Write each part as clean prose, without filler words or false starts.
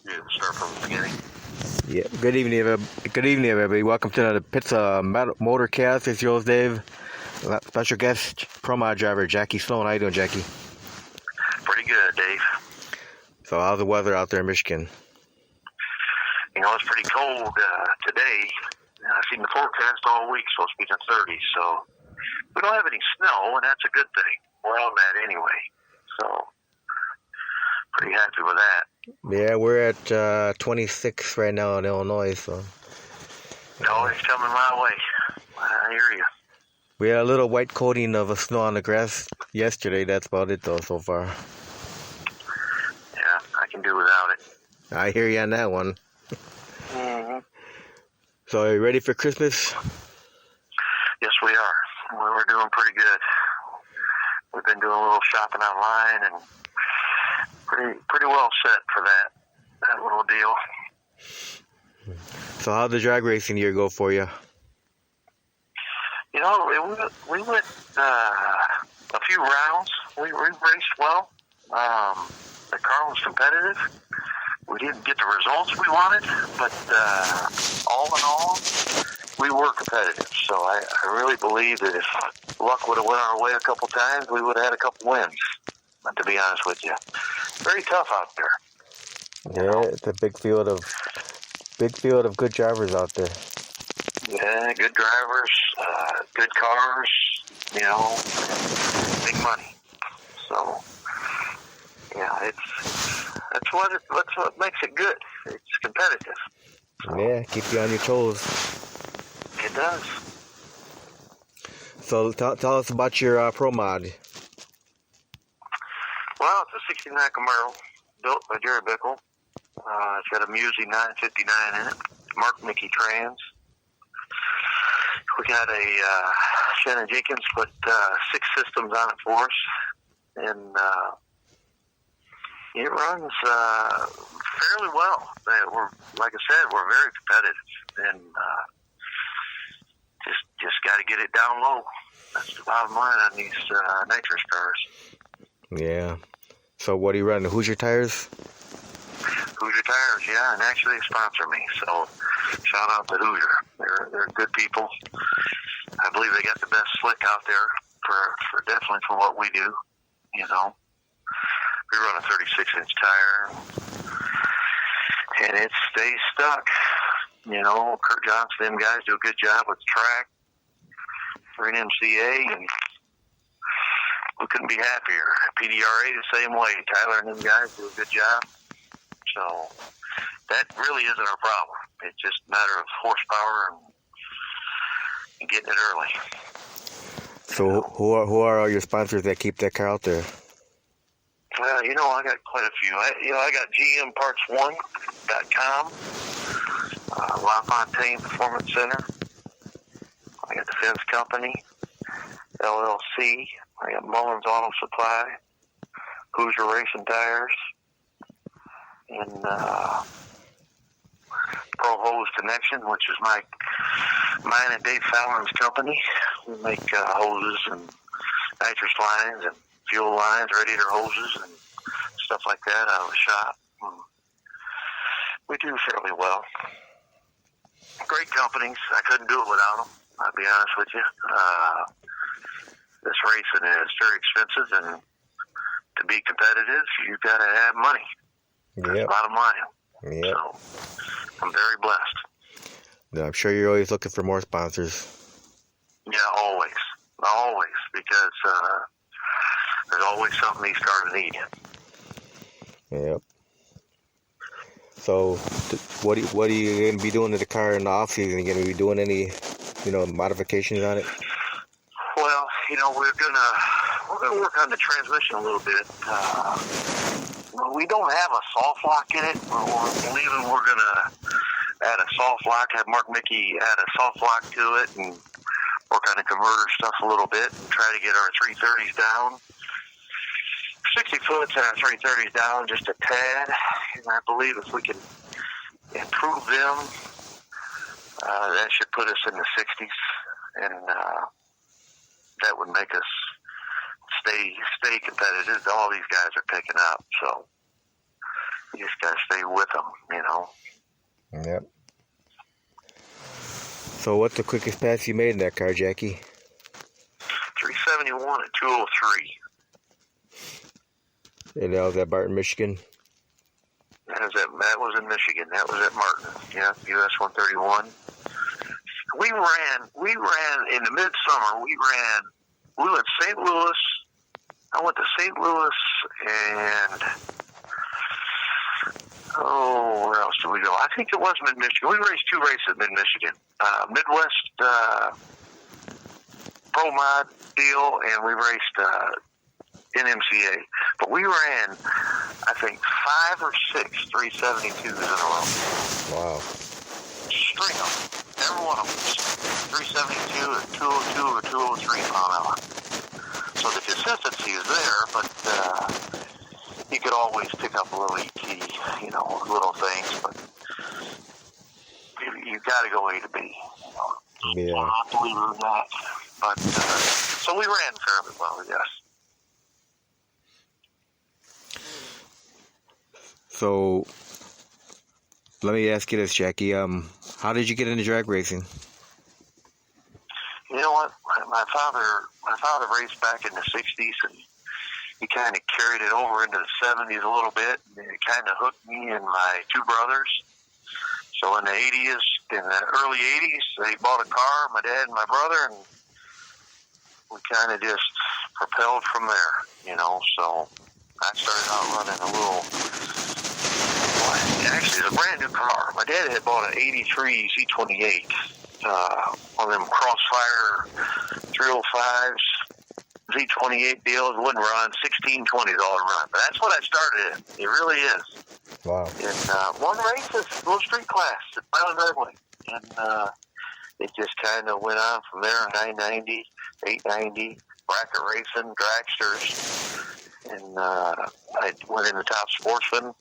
Yeah, start from the beginning. Yeah. Good evening, everybody. Welcome to another Pizza Motorcast. It's yours, Dave. Special guest, Pro Mod driver Jackie Slone. How you doing, Jackie? Pretty good, Dave. So, how's the weather out there in Michigan? You know, it's pretty cold today. I've seen the forecast all week, supposed to be in the 30s, so we don't have any snow, and that's a good thing. We're on that anyway, so pretty happy with that. Yeah, we're at 26 right now in Illinois, so. No, it's coming my way. I hear you. We had a little white coating of snow on the grass yesterday. That's about it, though, so far. Yeah, I can do without it. I hear you on that one. Mm-hmm. So, are you ready for Christmas? Yes, we are. We're doing pretty good. We've been doing a little shopping online and pretty well set for that little deal. So, how'd the drag racing year go for you? You know, we went a few rounds. We raced well. The car was competitive. We didn't get the results we wanted, but all in all, we were competitive. So I really believe that if luck would have went our way a couple times, we would have had a couple wins, to be honest with you. Very tough out there. Yeah, it's a big field of good drivers out there. Yeah, good drivers, good cars, you know, big money. So, yeah, that's what makes it good. It's competitive. So, yeah, keep you on your toes. It does. So tell us about your Pro Mod. Well, it's a 69 Camaro built by Jerry Bickle. It's got a Musi 959 in it, Mark Mickey trans. We got a Shannon Jenkins put 6 systems on it for us, and it runs fairly well. Like I said, we're very competitive, and just got to get it down low. That's the bottom line on these nitrous cars. Yeah. So what are you running? Hoosier tires? Hoosier tires, yeah, and actually they sponsor me. So shout out to Hoosier. They're good people. I believe they got the best slick out there for definitely for what we do. You know, we run a 36-inch tire, and it stays stuck. You know, Kurt Johnson, them guys do a good job with the track. We're an MCA, and we couldn't be happier. PDRA the same way. Tyler and them guys do a good job. So that really isn't our problem. It's just a matter of horsepower and getting it early. So who are all your sponsors that keep that car out there? Well, you know, I got quite a few. I got GMParts1.com, LaFontaine Performance Center. I got the Fence Company, LLC. I got Mullins Auto Supply, Hoosier Racing Tires, and Pro Hose Connection, which is mine and Dave Fallon's company. We make hoses and nitrous lines and fuel lines, radiator hoses, and stuff like that out of the shop. We do fairly well. Great companies. I couldn't do it without them, I'll be honest with you. This racing is very expensive, and to be competitive, you've got to have money. That's the bottom line. Yep. So I'm very blessed. Yeah, I'm sure you're always looking for more sponsors. Yeah, always, because there's always something these cars need. Yep. So, what are you going to be doing to the car in the off season? Are you going to be doing any, modifications on it? Well, we're gonna work on the transmission a little bit. We don't have a soft lock in it. We're believing we're gonna add a soft lock. Have Mark Mickey add a soft lock to it and work on the converter stuff a little bit and try to get our 330s down. 60 foots and our 330s down just a tad. And I believe if we can improve them, that should put us in the 60s, and that would make us stay competitive. All these guys are picking up, so You just gotta stay with them, Yep. So what's the quickest pass you made in that car, Jackie? 371 at 203. And that was at Barton, Michigan. That was in Michigan. That was at Martin. Yeah, US 131. We ran in the midsummer. We went to St. Louis. I went to St. Louis and where else did we go? I think it was Mid-Michigan. We raced 2 races at Mid-Michigan. Midwest Pro Mod deal, and we raced NMCA. But we ran, I think, 5 or 6 372s in a row. Wow. String them. Every one of them. 372 or 202 or 203 mile an hour. So the consistency is there, but you could always pick up a little ET, little things, but you got to go A to B. Yeah. I believe in that. But so we ran fairly well, yes. So let me ask you this, Jackie. How did you get into drag racing? You know what? My father raced back in the 60s, and he kind of carried it over into the 70s a little bit, and it kind of hooked me and my 2 brothers. So in the early 80s, they bought a car, my dad and my brother, and we kind of just propelled from there, So I started out running actually, it's a brand new car. My dad had bought an 83 Z28, one of them Crossfire 305s, Z28 deals. Wouldn't run, 1620s all run. But that's what I started in. It really is. Wow. And one race is a little street class at Milestones Dragway. And it just kind of went on from there, 990, 890, bracket racing, dragsters. And I went into Top Sportsman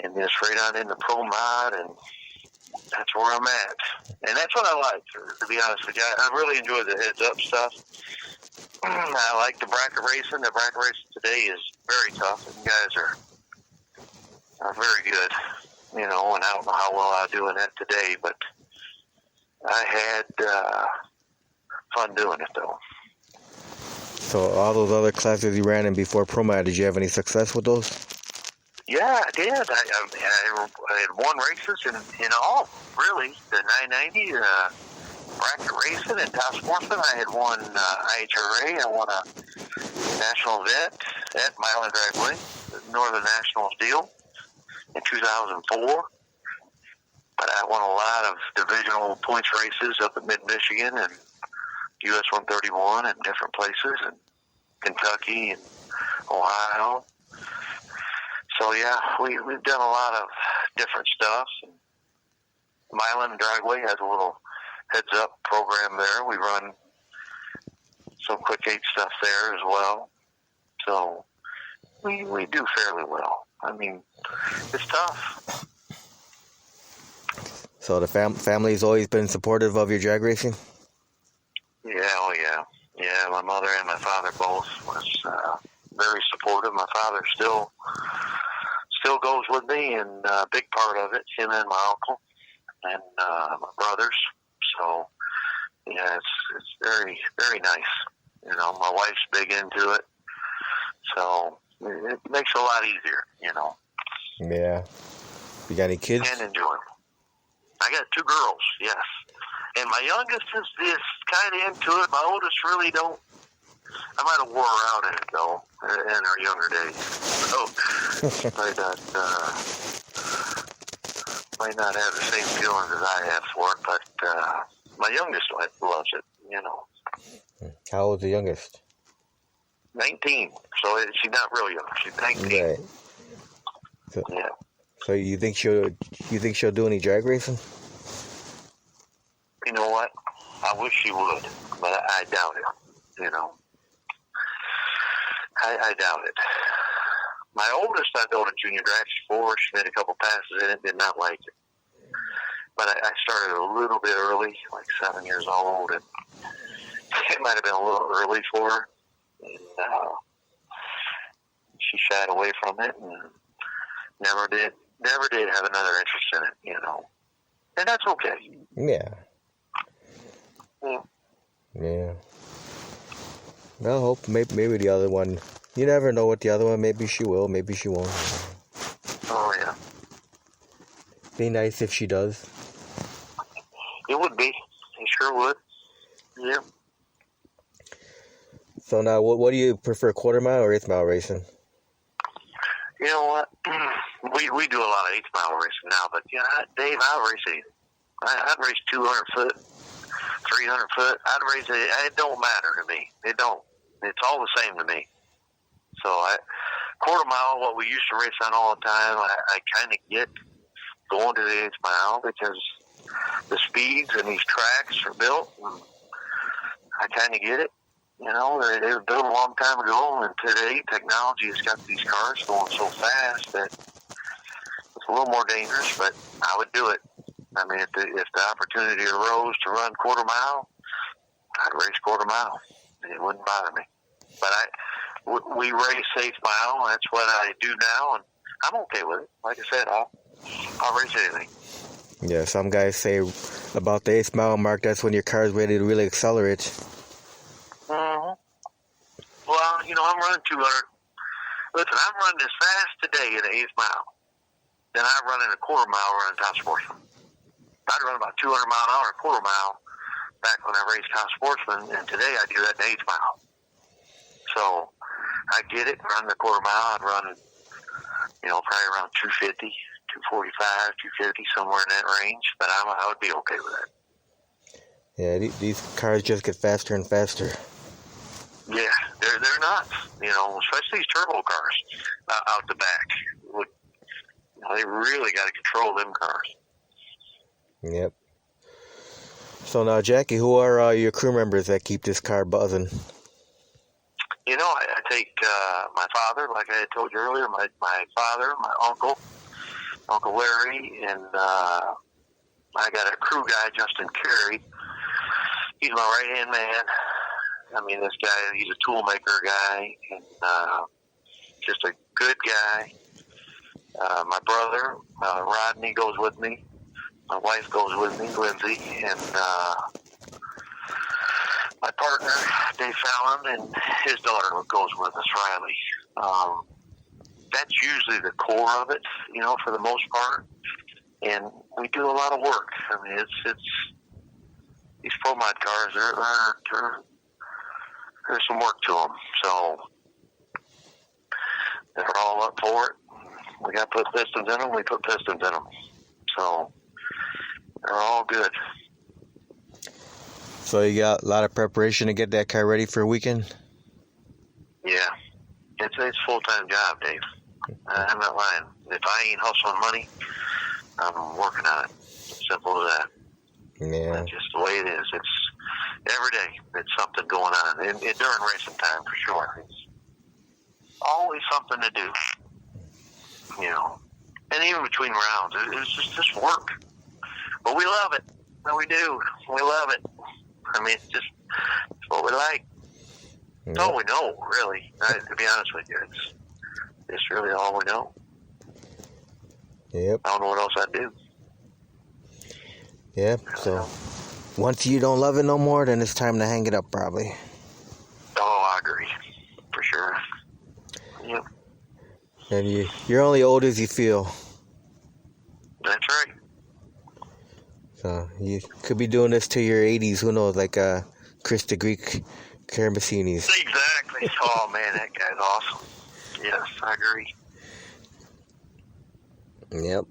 and then straight on into Pro Mod, and that's where I'm at. And that's what I like, to be honest with you. I really enjoy the heads-up stuff. I like the bracket racing. The bracket racing today is very tough, and you guys are very good, and I don't know how well I'll do in that today, but I had fun doing it, though. So all those other classes you ran in before Pro Mod, did you have any success with those? Yeah, I did. I had won races in all, really. The 990, bracket racing, and Top Sportsman. I had won IHRA. I won a national event at Milestones Dragway, the Northern Nationals deal, in 2004. But I won a lot of divisional points races up in Mid-Michigan and US 131 and different places, and Kentucky and Ohio. So yeah, we've done a lot of different stuff. Milestones Dragway has a little heads-up program there. We run some quick 8 stuff there as well. So we do fairly well. I mean, it's tough. So the family's always been supportive of your drag racing? Yeah, oh yeah. Yeah, my mother and my father both was very supportive. My father still goes with me, and a big part of it, him and my uncle and my brothers. So yeah, it's very, very nice. My wife's big into it, so it makes it a lot easier. Yeah. You got any kids? And enjoyable. I got 2 girls, yes. And my youngest is kind of into it. My oldest really don't. I might have wore her out in it, though, in her younger days. So might not have the same feelings as I have for it, but my youngest loves it, How old's the youngest? 19. So she's not real young. She's 19. Right. So, yeah. So you think she'll do any drag racing? You know what? I wish she would, but I doubt it. I doubt it. My oldest, I built a junior drag for. She made a couple passes in it, did not like it. But I started a little bit early, like 7 years old, and it might have been a little early for her. And she shied away from it, and Never did have another interest in it, and that's okay. Yeah. Yeah. Yeah. Well, hope maybe the other one. You never know with the other one. Maybe she will. Maybe she won't. Oh yeah. Be nice if she does. It would be. It sure would. Yeah. So now, what do you prefer, quarter mile or eighth mile racing? You know what? We do a lot of 8th mile racing now, but Dave, I'll race anything. I'd race 200 foot, 300 foot. I'd race it. It don't matter to me. It don't. It's all the same to me. So quarter mile, what we used to race on all the time, I kind of get going to the 8th mile because the speeds and these tracks are built. And I kind of get it. They were built a long time ago, and today technology has got these cars going so fast that it's a little more dangerous, but I would do it. I mean, if the opportunity arose to run quarter mile, I'd race quarter mile. It wouldn't bother me. But we race 8th mile. That's what I do now, and I'm okay with it. Like I said, I'll race anything. Yeah, some guys say about the 8th mile mark, that's when your car's ready to really accelerate. Mm-hmm. Well, I'm running 200. Listen, I'm running as fast today in the 8th mile than I run in a quarter mile running top sportsman. I'd run about 200 mile an hour a quarter mile back when I raced top sportsman, and today I do that in the 8th mile. So I get it. Run the quarter mile, I'd run, probably around 250, 245, 250, somewhere in that range. But I would be okay with that. Yeah, these cars just get faster and faster. Yeah, they're nuts. Especially these turbo cars out the back. They really got to control them cars. Yep. So now, Jackie, who are your crew members that keep this car buzzing? I take my father, like I had told you earlier, my father, my Uncle Larry, and I got a crew guy, Justin Carey. He's my right-hand man. I mean, this guy, he's a toolmaker guy, and just a good guy. My brother, Rodney, goes with me. My wife goes with me, Lindsay, and my partner, Dave Fallon, and his daughter goes with us, Riley. That's usually the core of it, for the most part. And we do a lot of work. I mean, it's these Pro Mod cars, there's some work to them. So they're all up for it. We got to put pistons in them, we put pistons in them. So they're all good. So you got a lot of preparation to get that car ready for a weekend? Yeah. It's a full-time job, Dave. I'm not lying. If I ain't hustling money, I'm working on it. Simple as that. Yeah. That's just the way it is. It's every day. It's something going on. And during racing time, for sure. It's always something to do. And even between rounds, it's just work. But we love it. No, we do. We love it. I mean, it's what we like. It's all we know, really. To be honest with you, it's really all we know. Yep. I don't know what else I'd do. Yep. So once you don't love it no more, then it's time to hang it up, probably. Oh, I agree. For sure. Yep. And you're only old as you feel. That's right. So you could be doing this to your 80s. Who knows? Like Chris the Greek Carambasini's. Exactly. Oh, man, that guy's awesome. Yes, I agree. Yep.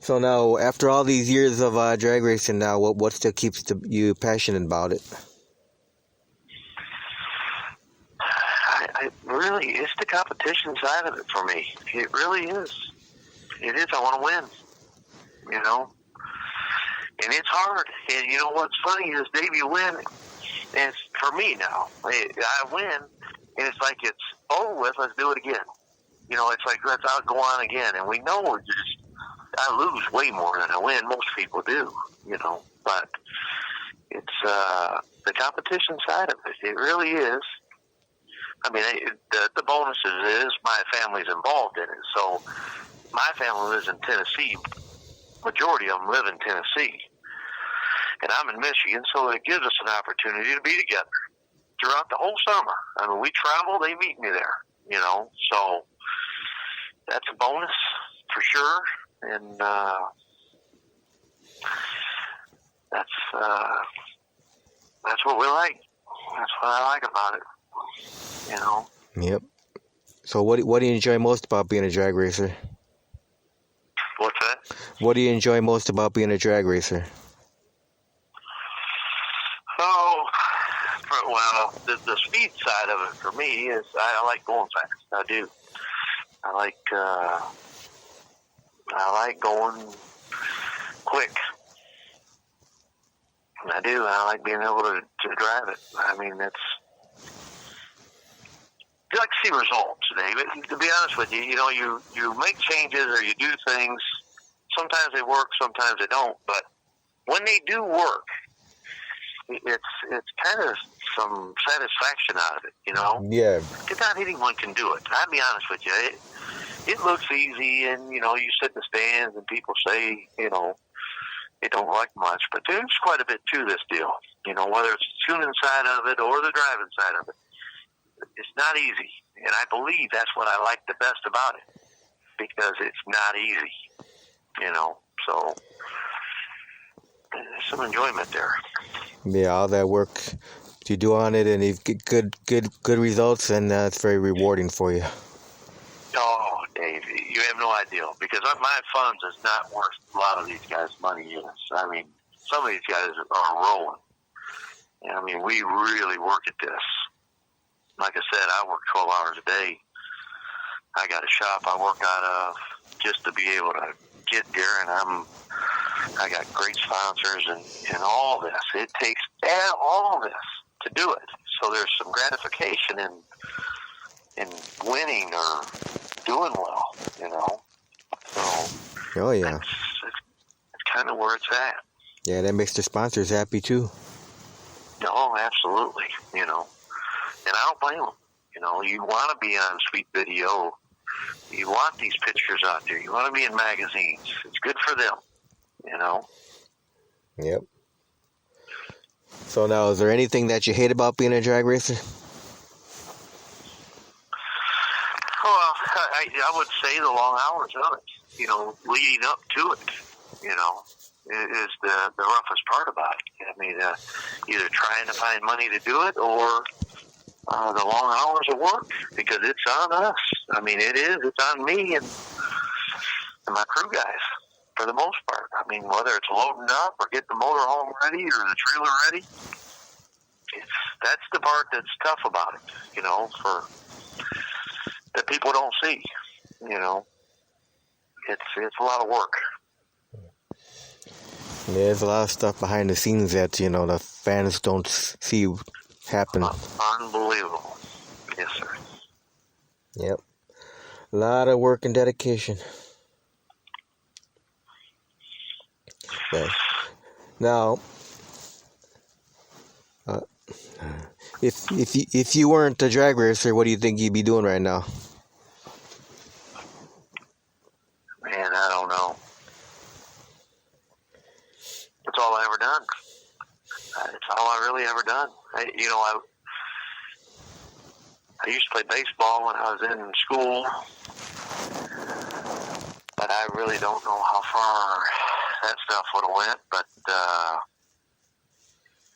So now, after all these years of drag racing now, what still keeps you passionate about it? I really, it's the competition side of it for me. It really is. It is. I want to win. And it's hard. And what's funny is, Dave, you win. And it's for me now. I win, and it's like it's over with. Let's do it again. It's like let's go on again. And we know I lose way more than I win. Most people do. But it's the competition side of it. It really is. I mean, the bonuses is my family's involved in it. So my family lives in Tennessee. Majority of them live in Tennessee. And I'm in Michigan, so it gives us an opportunity to be together throughout the whole summer. I mean, we travel, they meet me there, you know. So that's a bonus for sure. And that's what we like. That's what I like about it, you know. Yep. So what do you enjoy most about being a drag racer? What's that? What do you enjoy most about being a drag racer? Oh, well, the speed side of it for me is I like going fast. I do. I like going quick. I do. I like being able to drive it. I mean, you like to see results, David. To be honest with you, you know, you make changes or you do things. Sometimes they work, sometimes they don't. But when they do work, it's kind of some satisfaction out of it, you know? Yeah. Because not anyone can do it. I'll be honest with you. It looks easy, and, you know, you sit in the stands and people say, you know, they don't like much. But there's quite a bit to this deal, you know, whether it's the tuning side of it or the driving side of it. It's not easy, and I believe that's what I like the best about it, because it's not easy, you know. So there's some enjoyment there. Yeah, all that work you do on it, and you get good results, and it's very rewarding for you. Oh, Dave, you have no idea, because my funds is not worth a lot of these guys' money is. I mean, some of these guys are rolling. And, I mean, we really work at this. Like I said, I work 12 hours a day. I got a shop I work out of just to be able to get there, and I got great sponsors and all this. It takes all this to do it. So there's some gratification in winning or doing well, you know. So oh yeah, it's kind of where it's at. Yeah, that makes the sponsors happy too. No, absolutely, you know. And I don't blame them. You know, you want to be on Sweet Video. You want these pictures out there. You want to be in magazines. It's good for them, you know. Yep. So now, is there anything that you hate about being a drag racer? Well, I would say the long hours of it, you know, leading up to it, you know, is the roughest part about it. I mean, either trying to find money to do it or the long hours of work, because it's on us. I mean, it's on me and my crew guys for the most part. I mean, whether it's loading up or getting the motor home ready or the trailer ready, that's the part that's tough about it, you know, that people don't see, you know. It's a lot of work. Yeah, there's a lot of stuff behind the scenes that, you know, the fans don't see happen. Unbelievable. Yes, sir. Yep. A lot of work and dedication. Okay. Now, if you weren't a drag racer, what do you think you'd be doing right now? Man, I don't know. That's all I ever done. It's all I really ever done. I used to play baseball when I was in school, but I really don't know how far that stuff would have went, but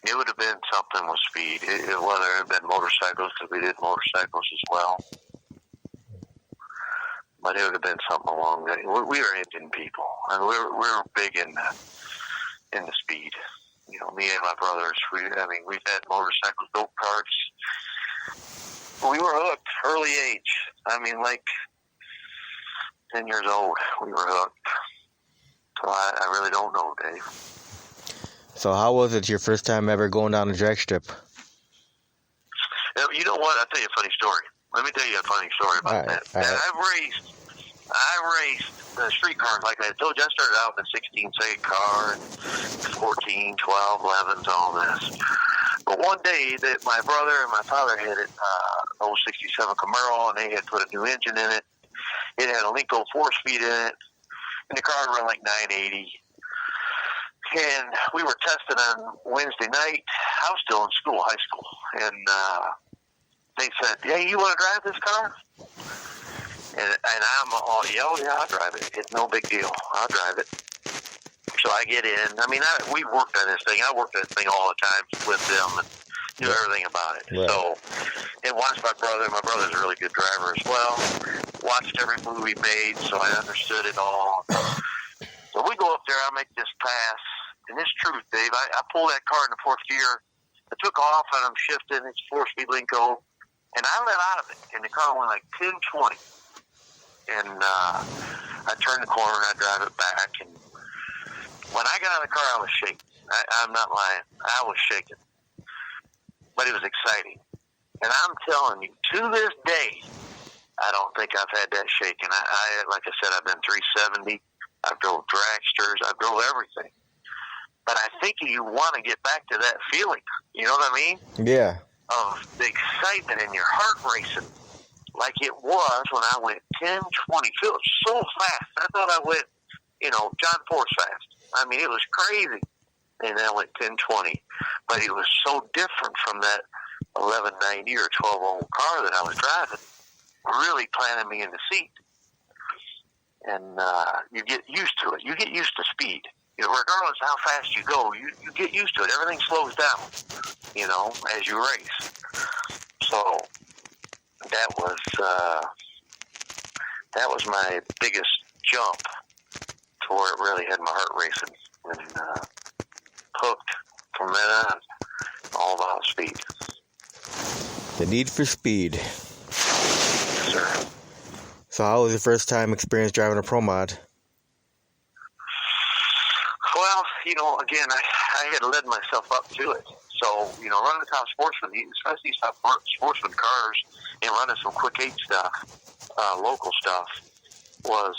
it would have been something with speed, whether it had been motorcycles, because we did motorcycles as well, but it would have been something along that. We were engine people, and we were big in the speed. You know, me and my brothers, we've had motorcycles, go karts. We were hooked early age. I mean, like 10 years old, we were hooked. So I really don't know, Dave. So how was it your first time ever going down a drag strip? You know what? I'll tell you a funny story. Let me tell you a funny story about that. All right. I raced street cars, like I told you. I started out in a 16-segment car, and 14, 12, 11s, all this. But one day, that my brother and my father had an old 67 Camaro, and they had put a new engine in it. It had a Linko 4-speed in it, and the car ran like 980. And we were testing on Wednesday night. I was still in school, high school, and they said, "Hey, you want to drive this car?" And I'm all, "Yeah, I'll drive it. It's no big deal. I'll drive it." So I get in. I mean, we worked on this thing. I worked on this thing all the time with them and knew everything about it. Right. So, and watched my brother. My brother's a really good driver as well. Watched every move he made, so I understood it all. So we go up there. I make this pass. And it's true, Dave. I pulled that car in the fourth gear. I took off and I'm shifting. It's 4-speed Linko. And I let out of it. And the car went like 10, 20. And I turned the corner and I drive it back. And when I got out of the car, I was shaking. I'm not lying. I was shaking. But it was exciting. And I'm telling you, to this day, I don't think I've had that shaking. I like I said, I've been 370. I've drove dragsters. I've drove everything. But I think you want to get back to that feeling. You know what I mean? Yeah. Of the excitement and your heart racing like it was when I went 10, 20. Felt so fast. I thought I went, John Force fast. I mean, it was crazy. And I went 10, 20. But it was so different from that 1190 or 12 car that I was driving. Really planted me in the seat. And you get used to it. You get used to speed. Regardless of how fast you go, you get used to it. Everything slows down, as you race. So that was my biggest jump to where it really had my heart racing and hooked from then on. All about speed. The need for speed. Yes, sir. So how was your first time experience driving a Pro Mod? Well, again, I had led myself up to it. So, running the top sportsman, especially top sportsman cars, and running some quick 8 stuff, local stuff, was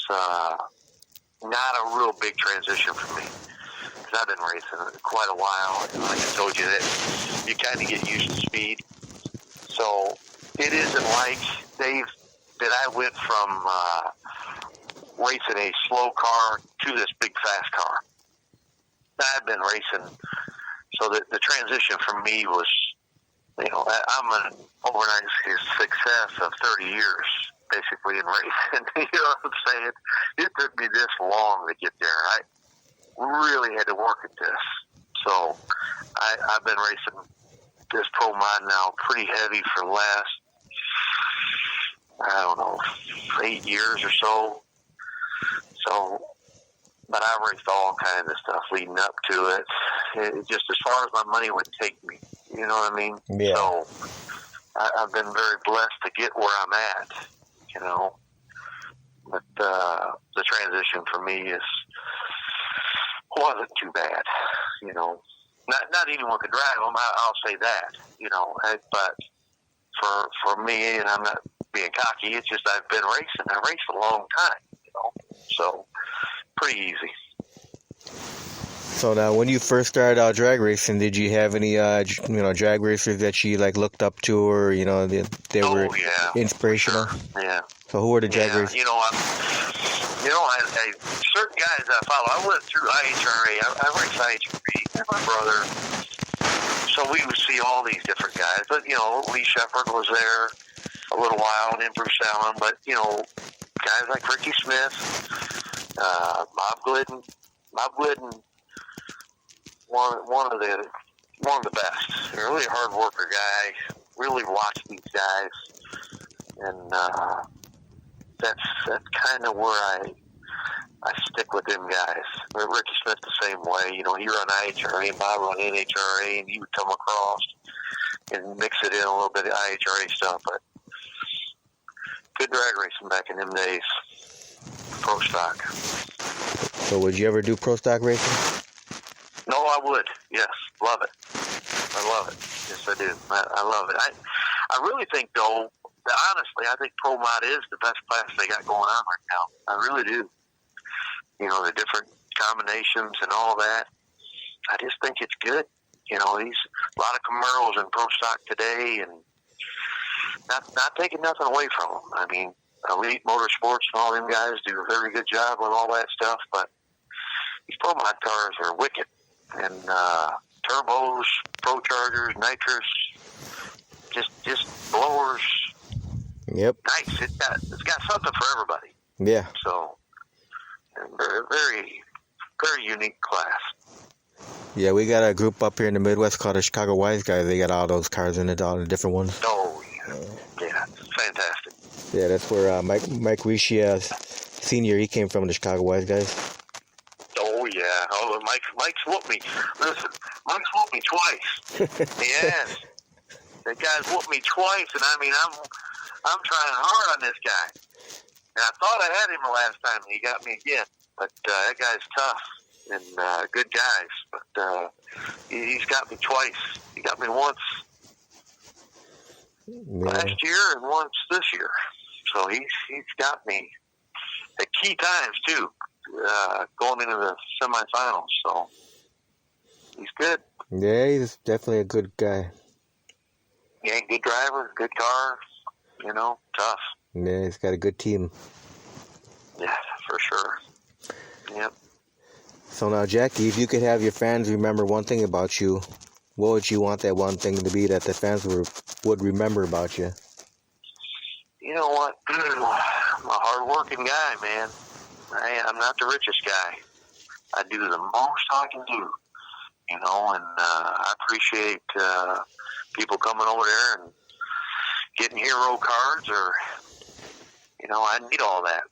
not a real big transition for me. Because I've been racing quite a while, and like I told you, that you kind of get used to speed. So it isn't like, Dave, that I went from racing a slow car to this big fast car. I've been racing, so the transition for me was, I'm an overnight success of 30 years, basically, in racing. You know what I'm saying? It took me this long to get there. I really had to work at this. So I've been racing this Pro Mod now pretty heavy for the last, 8 years or so. But I raced all kinds of stuff leading up to it. Just as far as my money would take me. You know what I mean? Yeah. So I've been very blessed to get where I'm at, But the transition for me wasn't too bad, Not anyone could drive them, I'll say that, But for me, and I'm not being cocky, it's just I've been racing. I raced a long time, So pretty easy. So now, when you first started out drag racing, did you have any, drag racers that you looked up to, or they were inspirational? Sure. Yeah. So who were the drag racers? I certain guys I follow. I went through IHRA. I raced IHRA with my brother, so we would see all these different guys. But Lee Shepard was there a little while, and then Bruce Allen. But guys like Ricky Smith, Bob Glidden. Bob Glidden, one of the best. Really a hard worker guy. Really watch these guys, and that's kind of where I stick with them guys. Ricky Smith the same way. He run IHRA and Bob run NHRA, and he would come across and mix it in a little bit of IHRA stuff. But good drag racing back in them days. Pro stock. So would you ever do pro stock racing? No, I would. Yes, love it. I love it. Yes, I do. I love it. I really think, though, that honestly, I think Pro Mod is the best class they got going on right now. I really do. The different combinations and all that. I just think it's good. These a lot of Camaros in pro stock today, and not taking nothing away from them. I mean, Elite Motorsports and all them guys do a very good job with all that stuff, but these Pro Mod cars are wicked. And turbos, Pro Chargers, nitrous, just blowers. Yep. Nice. It's got something for everybody. Yeah. So, very, very, very unique class. Yeah, we got a group up here in the Midwest called the Chicago Wiseguy. They got all those cars in it, all the different ones. Oh, yeah. It's fantastic. Yeah, that's where Mike Rishi, Senior, he came from, the Chicago Wiseguys. Oh, yeah. Oh, Mike's whooped me. Listen, Mike's whooped me twice. Yes. That guy's whooped me twice, and I mean, I'm trying hard on this guy. And I thought I had him the last time, and he got me again. But that guy's tough and good guys. But he's got me twice. He got me once last year and once this year. So he's got me at key times, too, going into the semifinals. So he's good. Yeah, he's definitely a good guy. Yeah, good driver, good car, tough. Yeah, he's got a good team. Yeah, for sure. Yep. So now, Jackie, if you could have your fans remember one thing about you, what would you want that one thing to be that the fans would remember about you? You know what? I'm a hard-working guy, man. I'm not the richest guy. I do the most I can do, and I appreciate people coming over there and getting hero cards, or, I need all that.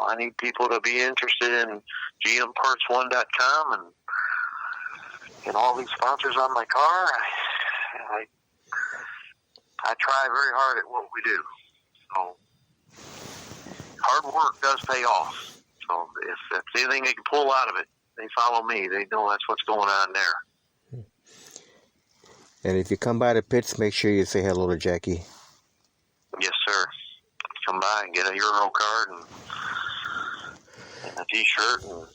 I need people to be interested in gmparts1.com and all these sponsors on my car. I try very hard at what we do. So hard work does pay off. So if anything they can pull out of it, they follow me. They know that's what's going on there. And if you come by the pits, make sure you say hello to Jackie. Yes, sir. Come by and get a Euro card and a T-shirt and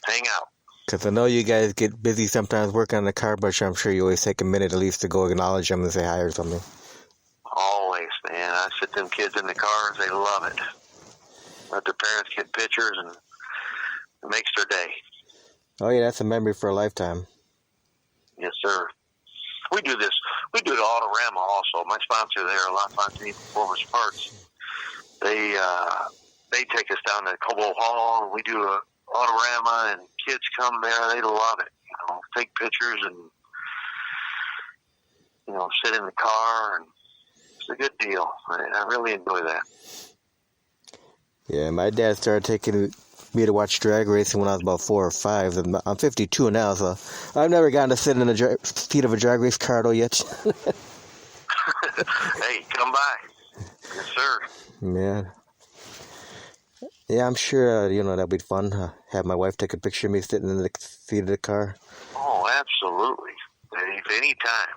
hang out. Because I know you guys get busy sometimes working on the car, but I'm sure you always take a minute at least to go acknowledge them and say hi or something. Always, man. I sit them kids in the cars. They love it. Let their parents get pictures, and it makes their day. Oh, yeah, that's a memory for a lifetime. Yes, sir. We do this. We do the Autorama also. My sponsor there, La Fontaine Performance Parts, they take us down to Cobo Hall, and we do a Autorama, and kids come there. They love it. Take pictures and, sit in the car, and it's a good deal. I really enjoy that. Yeah, my dad started taking me to watch drag racing when I was about 4 or 5. I'm 52 now, so I've never gotten to sit in the seat of a drag race car though yet. Hey, come by. Yes, sir. Man. Yeah, I'm sure, that'll be fun. Have my wife take a picture of me sitting in the seat of the car. Oh, absolutely. If any time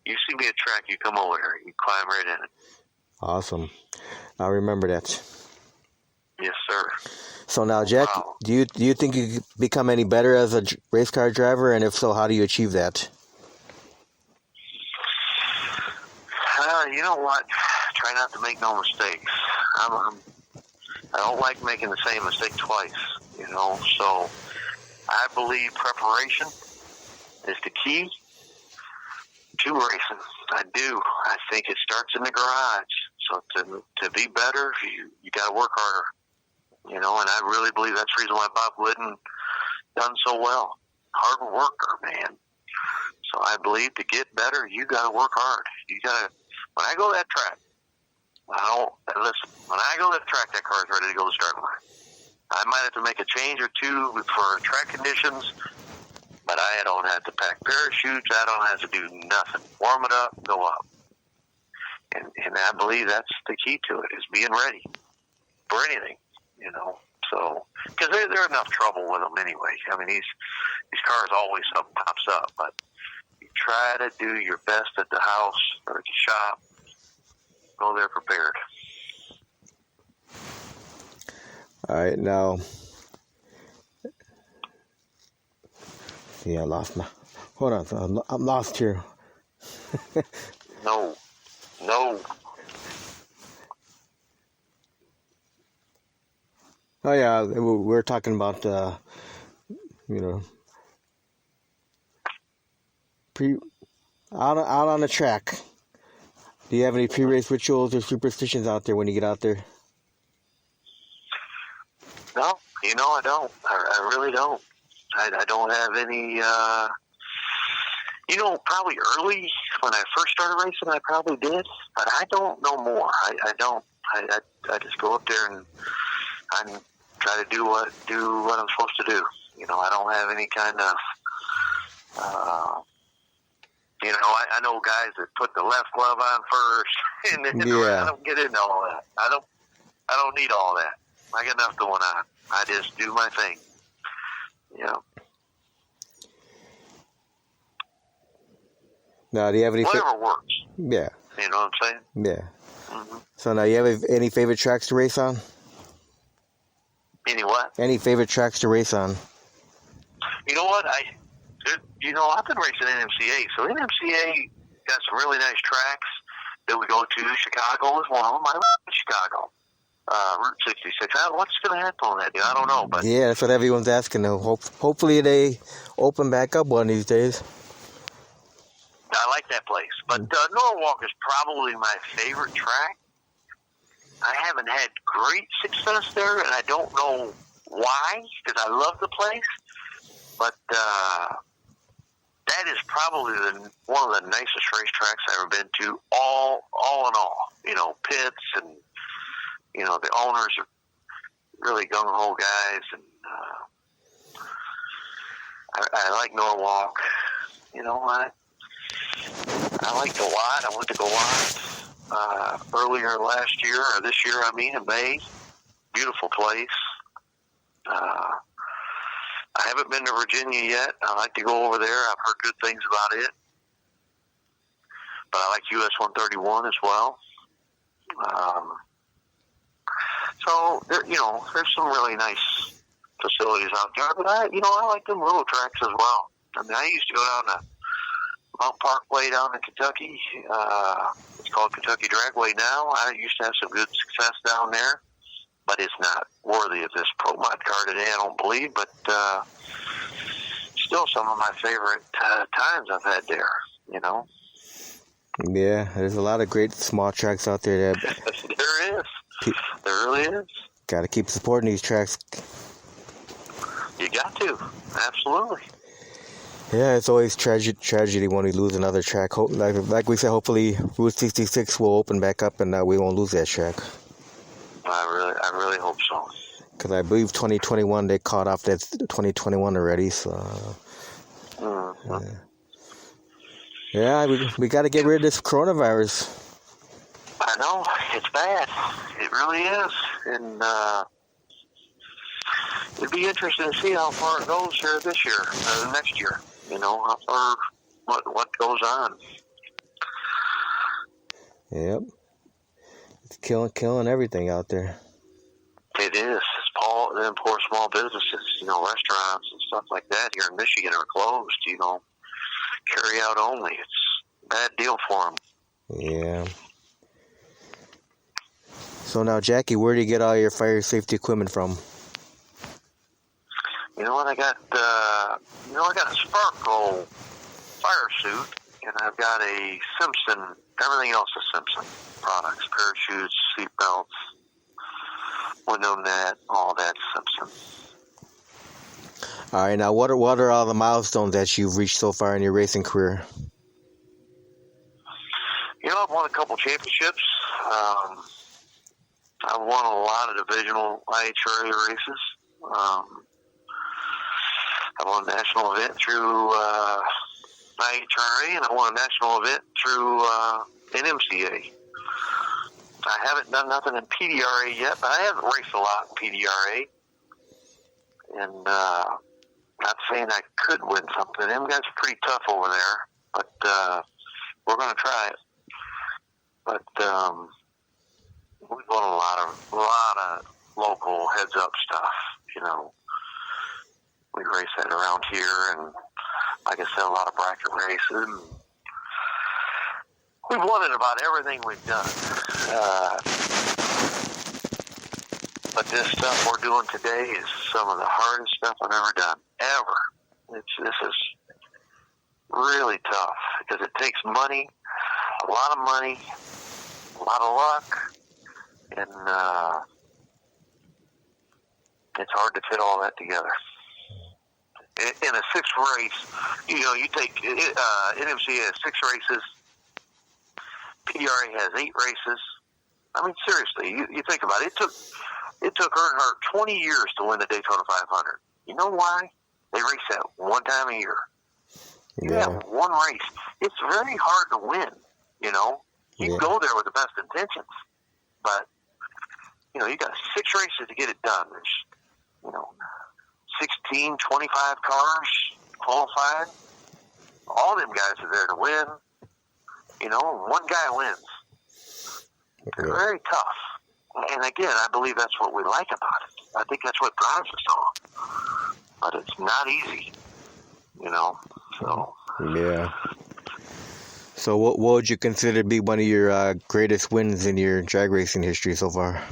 you see me at track, you come over here. You climb right in it. Awesome. I'll remember that. Yes, sir. So now, Jack, do you think you could become any better as a race car driver? And if so, how do you achieve that? You know what? Try not to make no mistakes. I don't like making the same mistake twice, So I believe preparation is the key to racing. I do. I think it starts in the garage. So to be better, you got to work harder. And I really believe that's the reason why Bob Glidden done so well. Hard worker, man. So I believe to get better, you got to work hard. You got to. When I go to that track, when I go to that track, that car is ready to go to the start line. I might have to make a change or two for track conditions, but I don't have to pack parachutes. I don't have to do nothing. Warm it up, go up. And I believe that's the key to it, is being ready for anything, So, because there's enough trouble with them anyway. I mean, these cars always something pops up, but you try to do your best at the house or at the shop. Go there prepared. All right, now. See, I lost my. Hold on, I'm lost here. No. Oh yeah, we're talking about you know, pre out on the track. Do you have any pre-race rituals or superstitions out there when you get out there? No, I don't. I really don't. I don't have any. Probably early when I first started racing, I probably did, but I don't know more. I don't. I just go up there and I try to do what I'm supposed to do. I don't have any kind of. I know guys that put the left glove on first, and then I don't get into all that. I don't need all that. I got enough going on. I just do my thing. Now, do you have any? Whatever works. Yeah. You know what I'm saying? Yeah. Mm-hmm. So now, you have any favorite tracks to race on? Any what? Any favorite tracks to race on? You know what? I've been racing NMCA, so NMCA got some really nice tracks that we go to. Chicago is one of them. I love Chicago. Route 66. What's going to happen on that, dude? I don't know. But yeah, that's what everyone's asking. Hopefully they open back up one of these days. I like that place. But Norwalk is probably my favorite track. I haven't had great success there, and I don't know why, because I love the place. But that is probably one of the nicest racetracks I've ever been to, all in all. Pits and, the owners are really gung-ho guys. And I like Norwalk. I like Dewott. I went to Dewott earlier last year, or this year, in May. Beautiful place. I haven't been to Virginia yet. I'd like to go over there. I've heard good things about it. But I like US 131 as well. So, there's some really nice facilities out there. But I like them little tracks as well. I used to go down to Mount Parkway down in Kentucky. It's called Kentucky Dragway now. I used to have some good success down there, but it's not worthy of this Pro Mod car today, I don't believe. But still some of my favorite times I've had there, Yeah, there's a lot of great small tracks out there. There is. There really is. Got to keep supporting these tracks. You got to. Absolutely. Yeah, it's always tragedy when we lose another track. Like we said, hopefully Route 66 will open back up and we won't lose that track. I really hope so. Because I believe 2021 they caught off that 2021 already. So we got to get rid of this coronavirus. I know, it's bad. It really is, and it'd be interesting to see how far it goes here this year, next year. How far, what goes on. Yep. It's killing everything out there. It is. Them poor small businesses, restaurants and stuff like that here in Michigan are closed, carry out only. It's a bad deal for them. Yeah. So now, Jackie, where do you get all your fire safety equipment from? You know what? I got a Sparkle fire suit, and I've got a Simpson. Everything else is Simpson products: parachutes, seat belts, window net, all that Simpson. All right. Now, what are all the milestones that you've reached so far in your racing career? I've won a couple championships. I've won a lot of divisional IHRA races. I won a national event through IHRA, and I won a national event through NMCA. I haven't done nothing in PDRA yet, but I haven't raced a lot in PDRA. And not saying I could win something. Them guys are pretty tough over there, but we're going to try it. But we've won a lot of local heads-up stuff, We race that around here, and like I said, a lot of bracket races. And we've won at about everything we've done. But this stuff we're doing today is some of the hardest stuff I've ever done, ever. This is really tough because it takes money, a lot of money, a lot of luck, and it's hard to fit all that together. In a 6 race, you take NMCA has 6 races, PRA has 8 races. I mean, seriously, you think about it. It took Earnhardt 20 years to win the Daytona 500. You know why? They race that one time a year. You have one race. It's very hard to win, You go there with the best intentions. But, you got 6 races to get it done. There's, 16, 25 cars qualified. All them guys are there to win. One guy wins. It's very tough. And again, I believe that's what we like about it. I think that's what drives us on. But it's not easy, So. Yeah. So what would you consider to be one of your greatest wins in your drag racing history so far?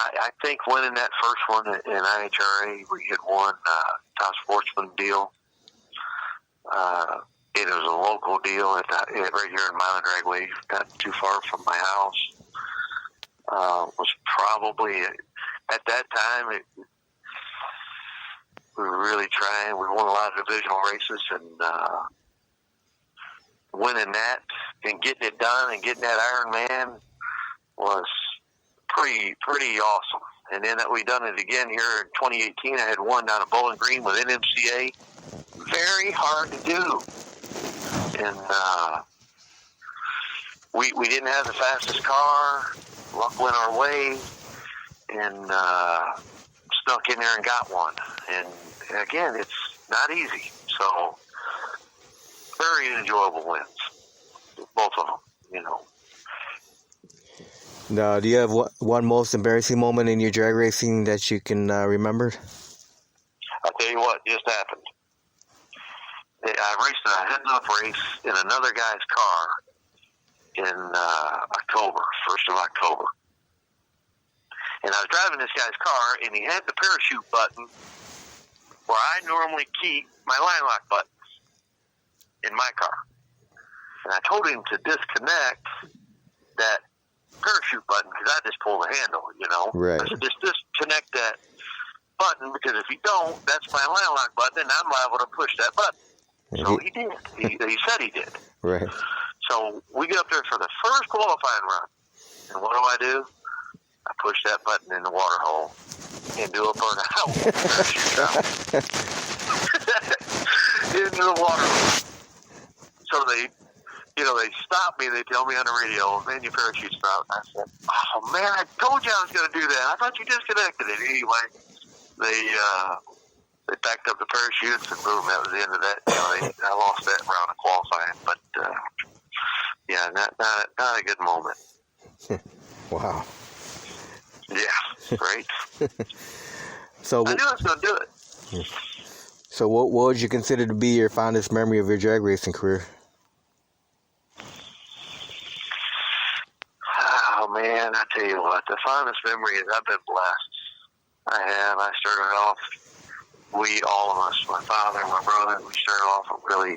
I think winning that first one in IHRA, we had won top sportsman deal. It was a local deal right here in Milan Dragway, not too far from my house. Was probably, at that time, we were really trying. We won a lot of divisional races, and winning that and getting it done and getting that Ironman was pretty awesome. And then we done it again here in 2018. I had won down at Bowling Green with NMCA. Very hard to do. And we didn't have the fastest car. Luck went our way, and snuck in there and got one. And again, it's not easy. So very enjoyable wins, both of them. Now, do you have one most embarrassing moment in your drag racing that you can remember? I'll tell you what just happened. I raced a heads-up race in another guy's car in October, 1st of October. And I was driving this guy's car, and he had the parachute button where I normally keep my line lock buttons in my car. And I told him to disconnect that parachute button because I just pull the handle, Right. I said, just disconnect that button because if you don't, that's my line lock button, and I'm liable to push that button. So he did. He said he did. Right. So we get up there for the first qualifying run. And what do? I push that button in the water hole and do a burnout. Into the water hole. So they stop me. They tell me on the radio, man, your parachute's out. And I said, oh, man, I told you I was going to do that. I thought you disconnected it. Anyway, they backed up the parachutes, and boom, that was the end of that. I lost that round of qualifying. But, yeah, not a good moment. Wow. Yeah, great. So I knew I was going to do it. So what would you consider to be your fondest memory of your drag racing career? Oh, man, I tell you what, the fondest memory is I've been blessed. I started off, all of us, my father, my brother, we started off with really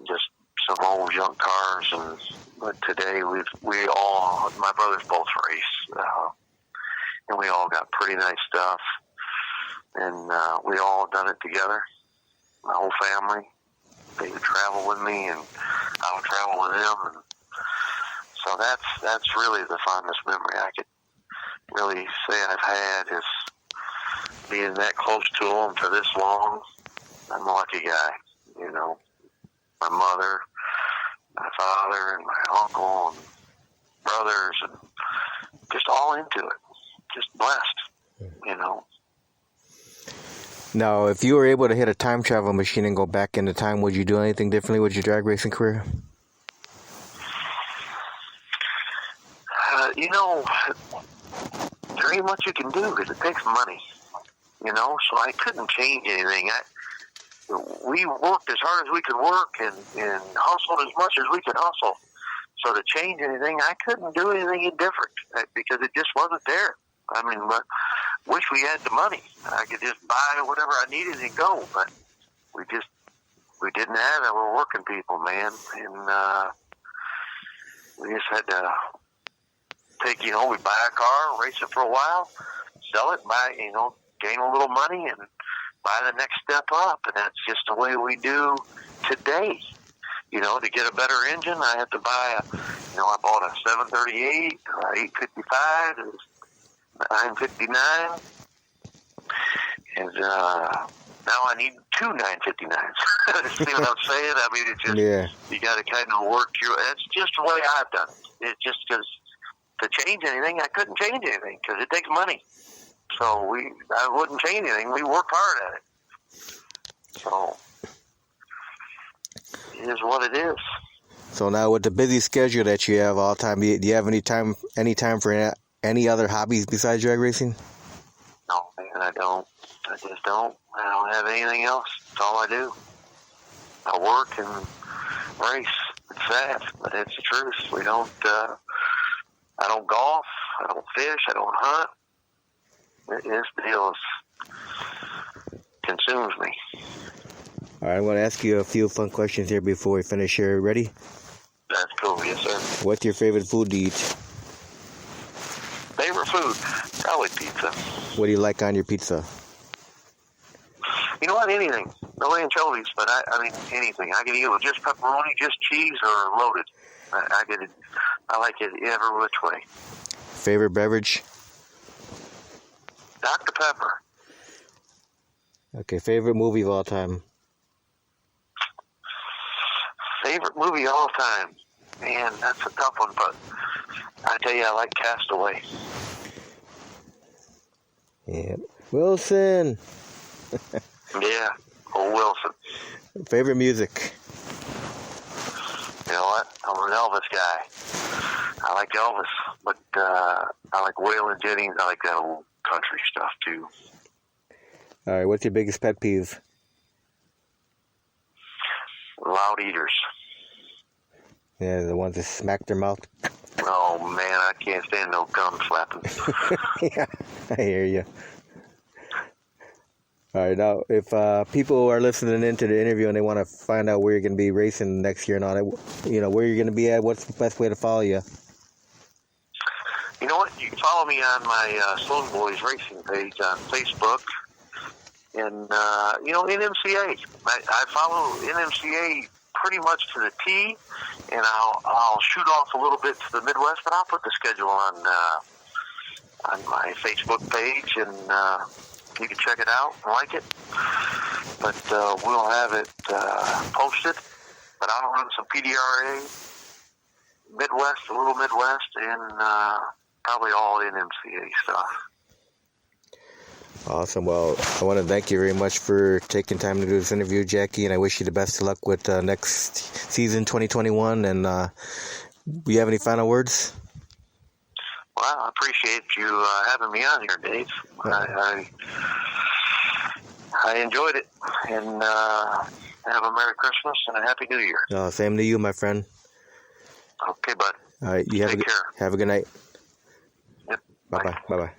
just some old junk cars, but today we all, my brothers both race, and we all got pretty nice stuff, and we all done it together, my whole family. They would travel with me, and I would travel with them, and so that's really the fondest memory I could really say I've had, is being that close to them for this long. I'm a lucky guy, My mother, my father, and my uncle, and brothers, and just all into it. Just blessed, Now, if you were able to hit a time travel machine and go back into time, would you do anything differently with your drag racing career? There ain't much you can do because it takes money, so I couldn't change anything. we worked as hard as we could work and hustled as much as we could hustle. So to change anything, I couldn't do anything different because it just wasn't there. I mean, wish we had the money. I could just buy whatever I needed and go, but we didn't have it. We're working people, man, and we just had to take, we buy a car, race it for a while, sell it, buy, gain a little money, and buy the next step up, and that's just the way we do today. To get a better engine, I have to buy I bought a 738, 855, 959, and now I need two 959s. See what I'm saying? I mean, it's just, you got to kind of work that's just the way I've done it. It's just because to change anything, I couldn't change anything because it takes money. So I wouldn't change anything. We worked hard at it. So it is what it is. So now with the busy schedule that you have all the time, do you have any time for any other hobbies besides drag racing? No, man, I don't. I just don't. I don't have anything else. That's all I do. I work and race. It's sad, but it's the truth. We don't, I don't golf. I don't fish. I don't hunt. This deal consumes me. All right, I'm going to ask you a few fun questions here before we finish here. Ready? That's cool, yes, sir. What's your favorite food to eat? Favorite food? Probably pizza. What do you like on your pizza? You know what? Anything. No anchovies, but I mean anything. I can eat it with just pepperoni, just cheese, or loaded. I get it. I like it every which way. Favorite beverage? Dr. Pepper. Okay, favorite movie of all time? Favorite movie of all time? Man, that's a tough one, but I tell you, I like Castaway. Yeah. Wilson! Yeah, old Wilson. Favorite music? You know what? I'm an Elvis guy. I like Elvis, but I like Waylon Jennings. I like that old country stuff, too. All right, what's your biggest pet peeve? Loud eaters. Yeah, the ones that smack their mouth. Oh, man, I can't stand no gum slapping. Yeah, I hear you. All right, now, if people are listening into the interview and they want to find out where you're going to be racing next year and all that, where you're going to be at, what's the best way to follow you? You know what? You can follow me on my Slone Boys Racing page on Facebook. And, NMCA. I follow NMCA pretty much to the T, and I'll shoot off a little bit to the Midwest, but I'll put the schedule on my Facebook page, and you can check it out and like it. But we'll have it posted. But I'll run some PDRA, Midwest, a little Midwest, and probably all NMCA stuff. Awesome. Well, I want to thank you very much for taking time to do this interview, Jackie, and I wish you the best of luck with next season, 2021. And do you have any final words? Well, I appreciate you having me on here, Dave. I enjoyed it, and have a Merry Christmas and a Happy New Year. Same to you, my friend. Okay, bud. All right, you Take care. Have a good night. Yep. Bye-bye. Bye-bye.